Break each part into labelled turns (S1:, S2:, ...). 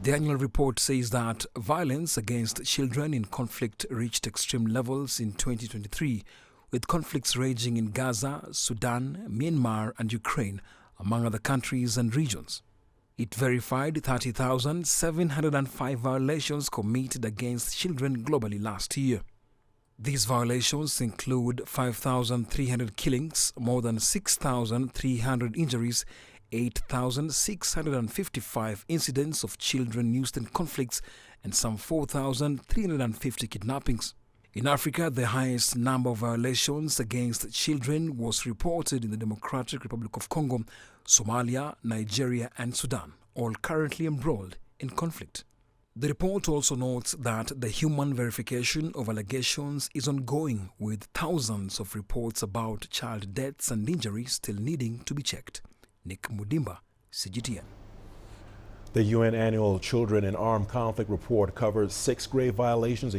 S1: The annual report says that violence against children in conflict reached extreme levels in 2023, with conflicts raging in Gaza, Sudan, Myanmar and Ukraine, among other countries and regions. It verified 30,705 violations committed against children globally last year. These violations include 5,300 killings, more than 6,300 injuries, 8,655 incidents of children used in conflicts, and some 4,350 kidnappings. In Africa, the highest number of violations against children was reported in the Democratic Republic of Congo, Somalia, Nigeria and Sudan, all currently embroiled in conflict. The report also notes that the human verification of allegations is ongoing, with thousands of reports about child deaths and injuries still needing to be checked. Nick Mudimba, CGTN.
S2: The UN Annual Children in Armed Conflict report covers 6 grave violations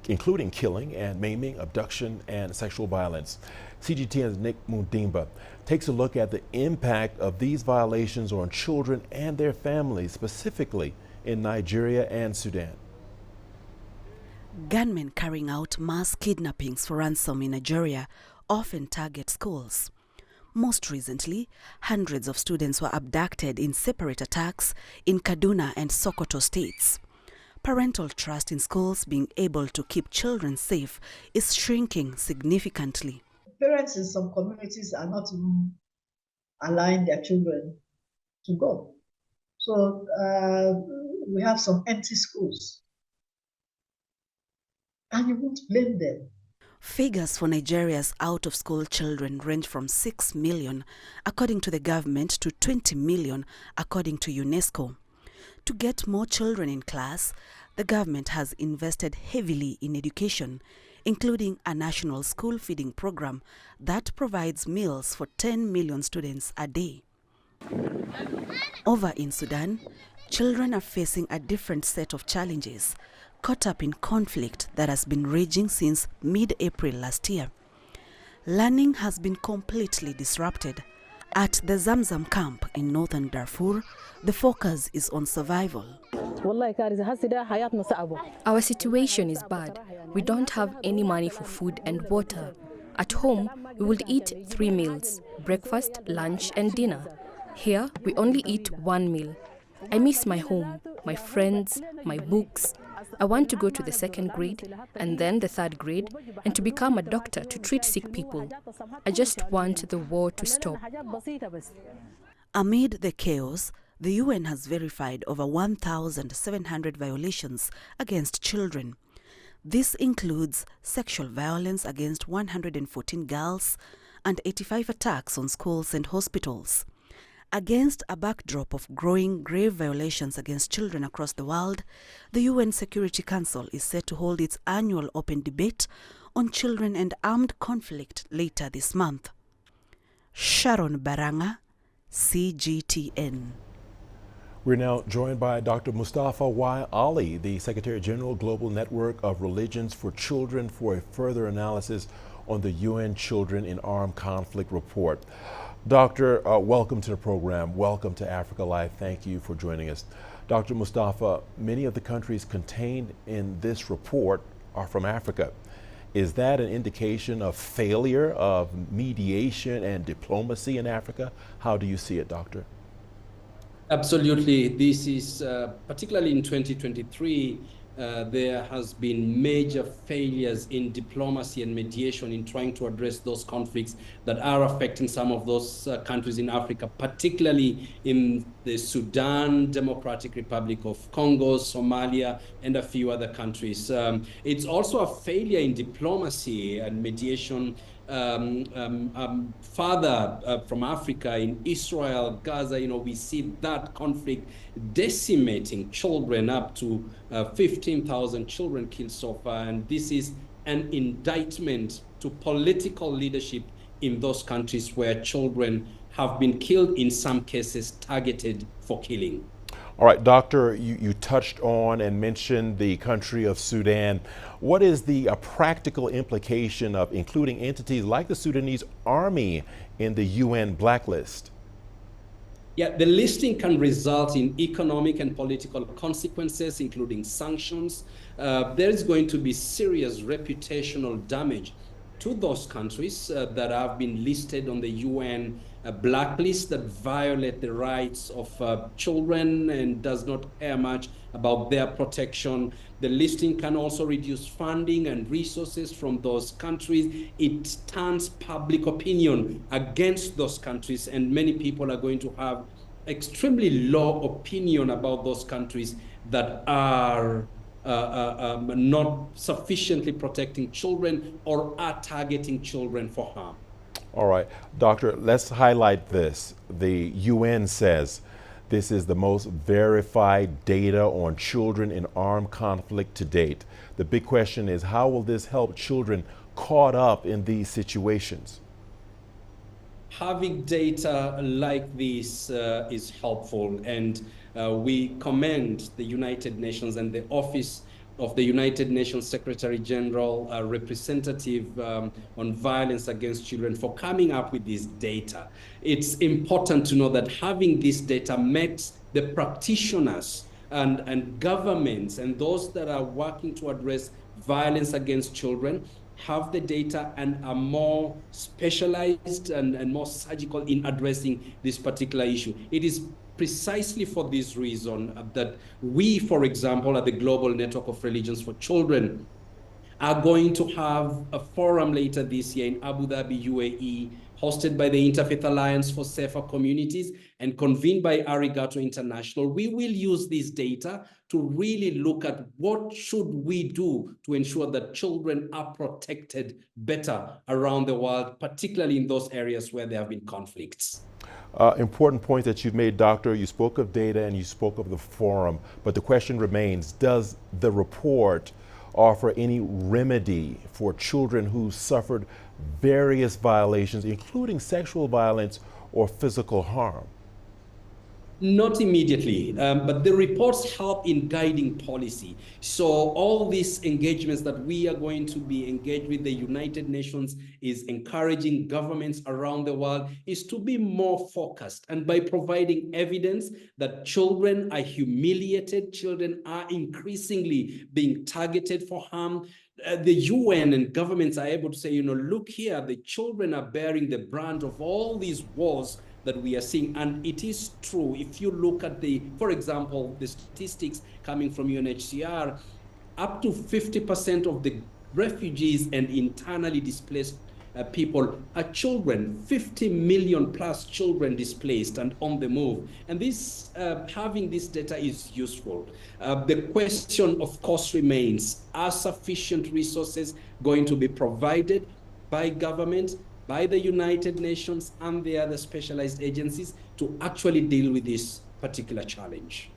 S2: including killing and maiming, abduction, and sexual violence. CGTN's Nick Mudimba takes a look at the impact of these violations on children and their families, specifically in Nigeria and Sudan.
S3: Gunmen carrying out mass kidnappings for ransom in Nigeria often target schools. Most recently, hundreds of students were abducted in separate attacks in Kaduna and Sokoto states. Parental trust in schools being able to keep children safe is shrinking significantly.
S4: Parents in some communities are not even allowing their children to go. So we have some empty schools. And you won't blame them.
S3: Figures for Nigeria's out-of-school children range from 6 million, according to the government, to 20 million, according to UNESCO. To get more children in class, the government has invested heavily in education, including a national school feeding program that provides meals for 10 million students a day. Over in Sudan, children are facing a different set of challenges, caught up in conflict that has been raging since mid-April last year. Learning has been completely disrupted. At the Zamzam camp in northern Darfur, the focus is on survival.
S5: Our situation is bad. We don't have any money for food and water. At home, we would eat 3 meals, breakfast, lunch and dinner. Here, we only eat 1 meal. I miss my home, my friends, my books. I want to go to the 2nd grade and then the 3rd grade and to become a doctor to treat sick people. I just want the war to stop.
S3: Amid the chaos, the UN has verified over 1,700 violations against children. This includes sexual violence against 114 girls and 85 attacks on schools and hospitals. Against a backdrop of growing grave violations against children across the world, the UN Security Council is set to hold its annual open debate on children and armed conflict later this month. Sharon Baranga, CGTN.
S2: We're now joined by Dr. Mustafa Ali, the Secretary General, Global Network of Religions for Children, for a further analysis on the UN Children in Armed Conflict report. Doctor, welcome to the program. Welcome to Africa Live. Thank you for joining us. Dr. Mustafa, many of the countries contained in this report are from Africa. Is that an indication of failure of mediation and diplomacy in Africa? How do you see it, Doctor?
S6: Absolutely. This is, particularly in 2023, there has been major failures in diplomacy and mediation in trying to address those conflicts that are affecting some of those countries in Africa, particularly in the Sudan, Democratic Republic of Congo, Somalia, and a few other countries. It's also a failure in diplomacy and mediation farther from Africa, in Israel, Gaza. We see that conflict decimating children, up to 15,000 children killed so far. And this is an indictment to political leadership in those countries where children have been killed, in some cases targeted for killing.
S2: All right, Doctor, you touched on and mentioned the country of Sudan. What is the practical implication of including entities like the Sudanese army in the UN blacklist?
S6: Yeah, the listing can result in economic and political consequences, including sanctions. There is going to be serious reputational damage to those countries that have been listed on the UN blacklist that violate the rights of children and does not care much about their protection. The listing can also reduce funding and resources from those countries. It turns public opinion against those countries, and many people are going to have extremely low opinion about those countries that are not sufficiently protecting children or are targeting children for harm.
S2: All right, Doctor, let's highlight this. The UN says this is the most verified data on children in armed conflict to date. The big question is, how will this help children caught up in these situations?
S6: Having data like this is helpful, and we commend the United Nations and the Office of the United Nations Secretary General, representative on violence against children, for coming up with this data. It's important to know that having this data makes the practitioners and governments and those that are working to address violence against children have the data and are more specialized and more surgical in addressing this particular issue. It is precisely for this reason that we, for example, at the Global Network of Religions for Children, are going to have a forum later this year in Abu Dhabi, UAE, hosted by the Interfaith Alliance for Safer Communities and convened by Arigato International. We will use this data to really look at what should we do to ensure that children are protected better around the world, particularly in those areas where there have been conflicts.
S2: Important point that you've made, Doctor. You spoke of data and you spoke of the forum, but the question remains, does the report offer any remedy for children who suffered various violations, including sexual violence or physical harm?
S6: Not immediately, but the reports help in guiding policy. So all these engagements that we are going to be engaged with the United Nations is encouraging governments around the world is to be more focused, and by providing evidence that children are humiliated, children are increasingly being targeted for harm. The UN and governments are able to say, look here, the children are bearing the brunt of all these wars that we are seeing. And it is true. If you look at for example, the statistics coming from UNHCR, up to 50% of the refugees and internally displaced people are children. 50 million plus children displaced and on the move. And this, having this data is useful. The question, of course, remains, are sufficient resources going to be provided by government, by the United Nations and the other specialized agencies to actually deal with this particular challenge?